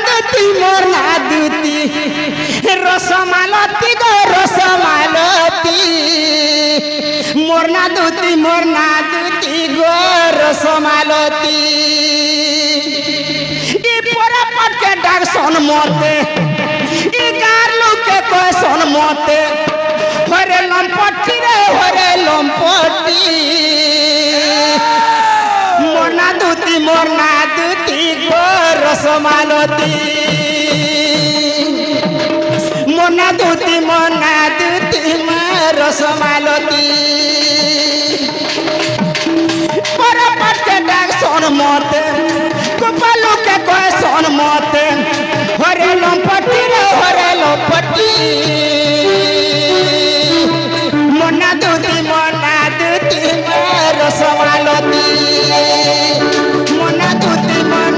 দুতি মোর না দুতি রসমালতি গো রসমালতি মোর না দুতি গো রসমালতি ই পরে পটকে ডাক শোন মতে ই গার লোকে কয় শোন মতে হরে লম্পটি রে হরে লম্পটি মোর না দুতি গো রসমালতি মোর না দুতি রসমালতি পরে পটকে ডাক শোন মতে গোপালুকে কয় শোন মতে হরে লম্পটি রে হরে লম্পটি মোর না দুতি রসমালতি মোর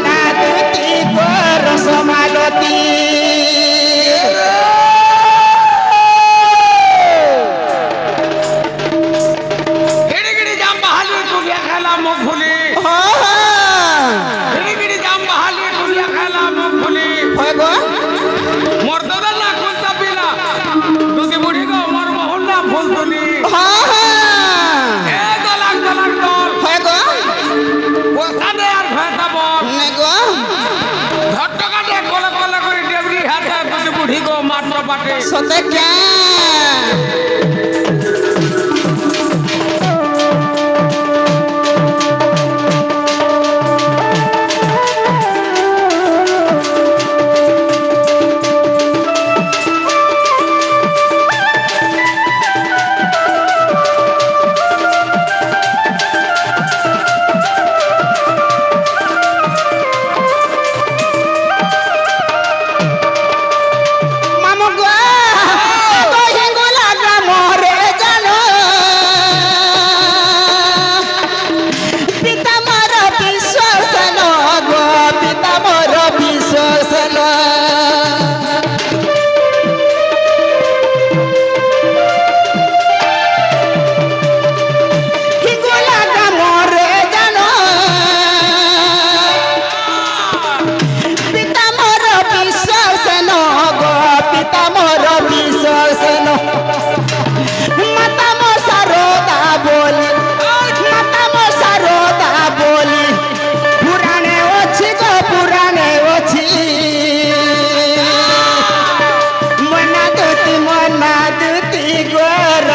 না দুতি গো রসমালতি সতে কে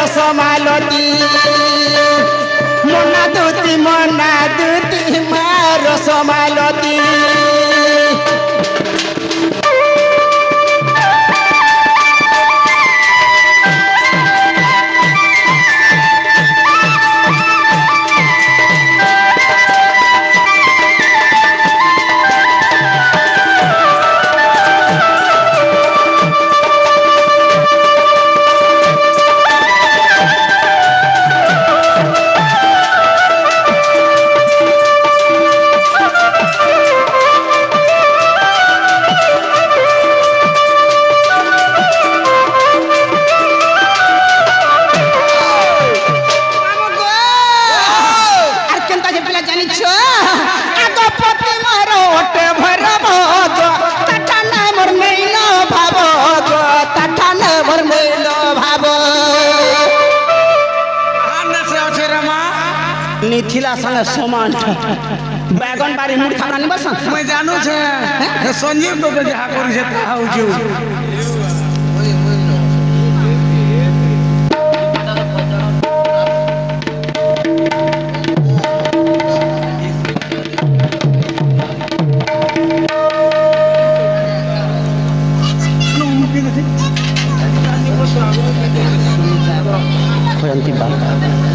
রসমালতি মোর না দুতি রসমালতি मिथिला संग समान बैगन बारी मुड़ थाना नहीं बस मैं जानू छे संजीव तो के जहा करी से ता होजू खोयंती बात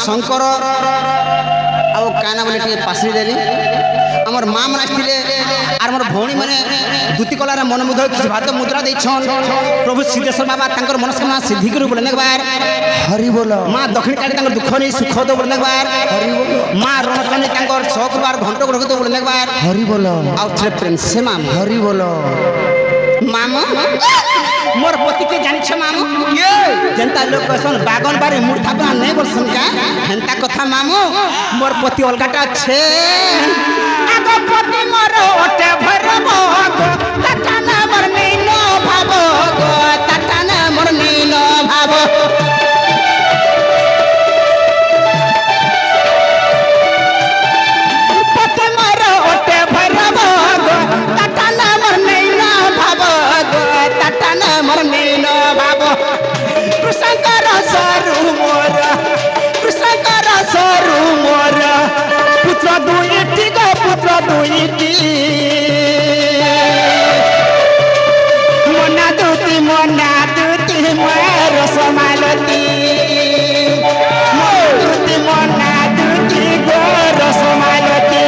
शंकर आउ काना बोले पासी देली আমার মা মানে আসলে আর আমার ভৌণী মানে দুটি কলার মনোমুগ্ধ কিছু ভারত মুদ্রা দিয়েছন প্রভু সিদ্ধেশ্বর বাবা তাঙ্কর মনস্কামনা সিদ্ধি করে বলে একবার হরি বল মা দক্ষিণ কালী তাঙ্কর দুঃখ নেই সুখ দেব বলে একবার হরি বল মা রণকালী তাঙ্কর সহকবার ঘণ্ট গ্রহ দেব বলে একবার হরি বল ଆଉ ଥରେ ପ୍ରେମ ସେ ମାମୁ হরি বল ମାମୁ মোর পতিকে জানিছ মামু যেন্তা লোক কসন বাগন বাড়ি মুড় থাপনা নেই বলছন কা হেন্তা কথা মামু মোর পতি অলগাটা আছে আগ পতি মোর ওটে ভরব গো তাটানা মোর নীল ভাব গো তাটানা মোর নীল ভাব পতি মোর ওটে ভরব গো তাটানা মোর নীল ভাব গো তাটানা মোর নীল ভাব কৃষ্ণকর সরু মোর কৃষ্ণকর সরু মোর পুত্র দুইটি গো পুত্র দুইটি মনা দুতি মোর সমালতি দুতি মনা দুতি গো রসমালতি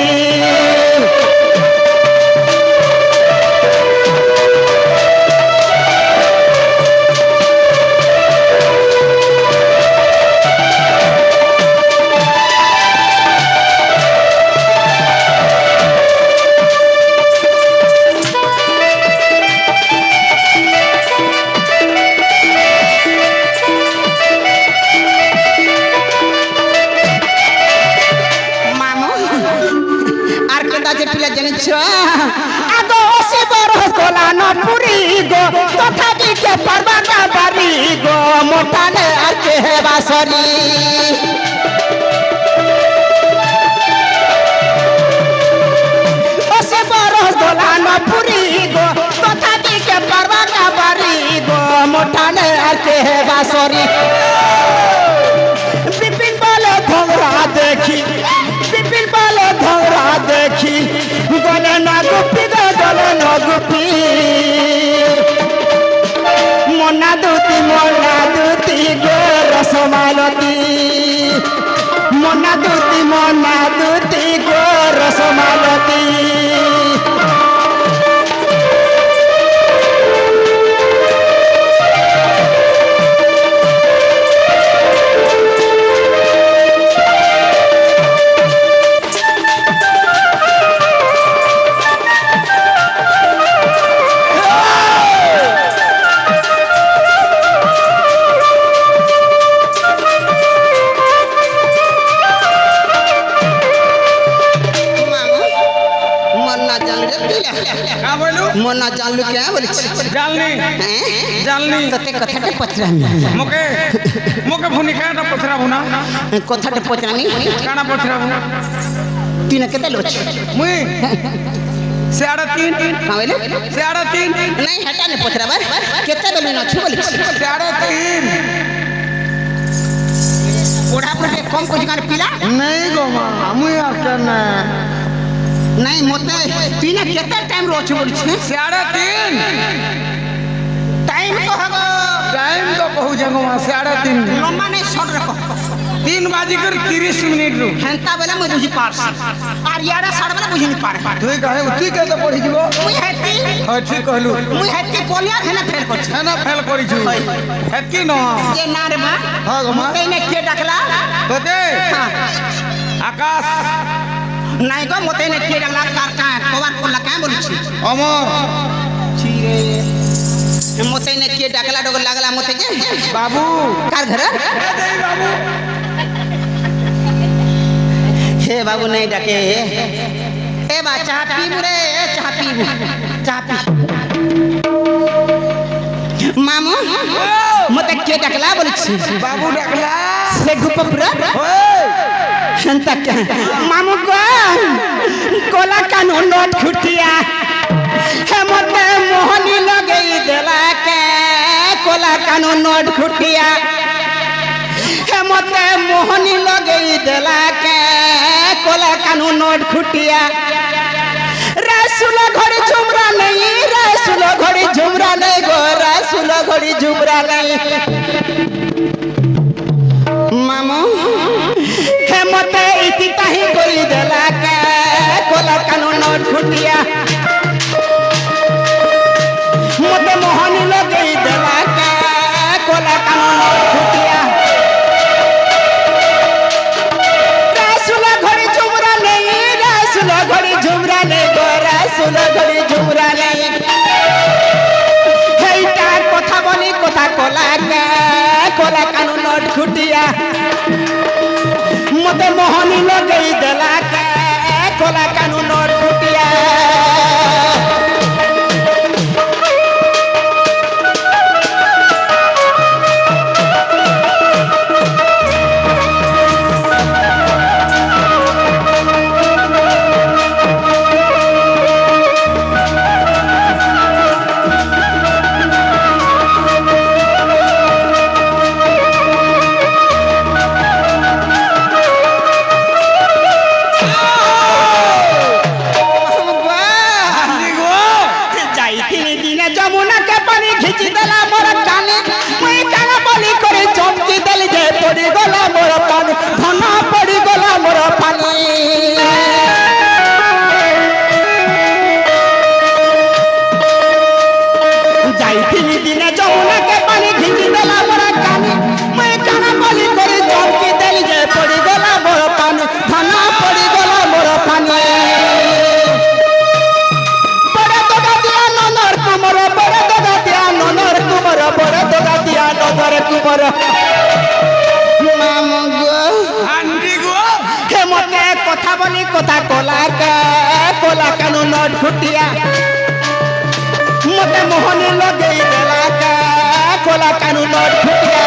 আগো সে বড় গোলা ন পুরি গো তথাপি কে পারবাটা বাড়ি গো মোটানে আর কে বাসরি ও সে বড় গোলা ন পুরি গো তথাপি কে পারবাটা বাড়ি গো মোটানে আর কে বাসরি বিপিন বলে ধরা দেখি বিপিন বলে ধরা দেখি গলে না গুপি গলে না গুপি মনা দুতি গো রসমালতি মনা দুতি গো রসমালতি মনা জানলু কে বলিছ জানলি জানলি তোতে কথাটা পছরামি মোকে মোকে ভুনি কাটা পছরা ভুনা কথাটা পছরামি কানা পছরা ভুনা তিন কেতে লোছ মুই সাড়ে তিন কাইলে সাড়ে তিন নাই হেটা নে পছরাবার কেতে বেলি ন छु বলিছ সাড়ে তিন পড়া পড়ে কম কোজিকার পিলা নাই গো মা মুই আর কেন নাই মতে তিন কেতে টাইম রছ বলিছ সাড়ে তিন টাইম তো হগো টাইম তো कहू जगो मा साढ़े तीन লম্বা নে শর্ট রাখো 3:30 मिनट रु হেন্তা বেলা মই বুঝি পারছ আর ইয়ারা সাড়ে বেলা বুঝি নি পারে তুই কাহে তুই কে তো পড়ি দিব মুই হেতি হয় ঠিক कहलु মুই হেতি কোলিয়া হেনা ফেল করছ খানা ফেল করিছু হেকি ন যে না রে মা হ্যাঁ গো মা তেনে কে ডাকলা তোতে আকাশ নাই গো মতে নে কে ডাকলা কার কা কবার করলা কা বলিছ অমর চিরে মতে নে কে ডাকলা ডগর লাগলা মতে কে বাবু কার ঘর দেই বাবু हे बाबू नहीं डाके ए बा चाह पीबू रे चाह पीबू चाह पी मामू मते के डाकला बोलछि बाबू डाकला से गुपपुरा ओए संता के मामू गो कोला कानो नोट खुटिया हे मते मोहनी लगई देला के कोला कानो नोट खुटिया हे मते मोहनी लगई देला के कोला कानो नोट खुटिया रसुल घड़ी झुमरा नहीं रसुल घड़ी झुमरा नहीं गो रसुल घड़ी झुमरा नहीं मामू हे मते इति ताही कोई देला के कोला कानो নোট খুটিয়া মতে মোহনী লগেই দেলা কে কলা কানো নোট খুটিয়া রাসুলা ঘড়ি ঝুমরা নেই রাসুলা ঘড়ি ঝুমরা নেই গো রাসুলা ঘড়ি ঝুমরা নেই এইটা কথা বলি কথা কলা কে কলা কানো নোট খুটিয়া মতে মোহনী লগেই দেলা কে কলা কানো নোট খুটিয়া যমুনাকে পানি খিচি দেলা মোর কানে মুই কানা বলি করে চমকি দেলি যে পড়ি গলা মোর পানি ধন পড়ি গলা মোর পানি যাইতিনি দিনে যমুনাকে পানি খিচি দেলা মোর কানে মুই কানা বলি করে চমকি দেলি যে পড়ি গলা মোর পানি ধন পড়ি গলা মোর পানি কুমর মামু গো আন্টি গো হে মতে কথা বলি কথা কলা কানো নোট খুটিয়া মতে মোহনী লগেই দেলা কলা কানো নোট খুটিয়া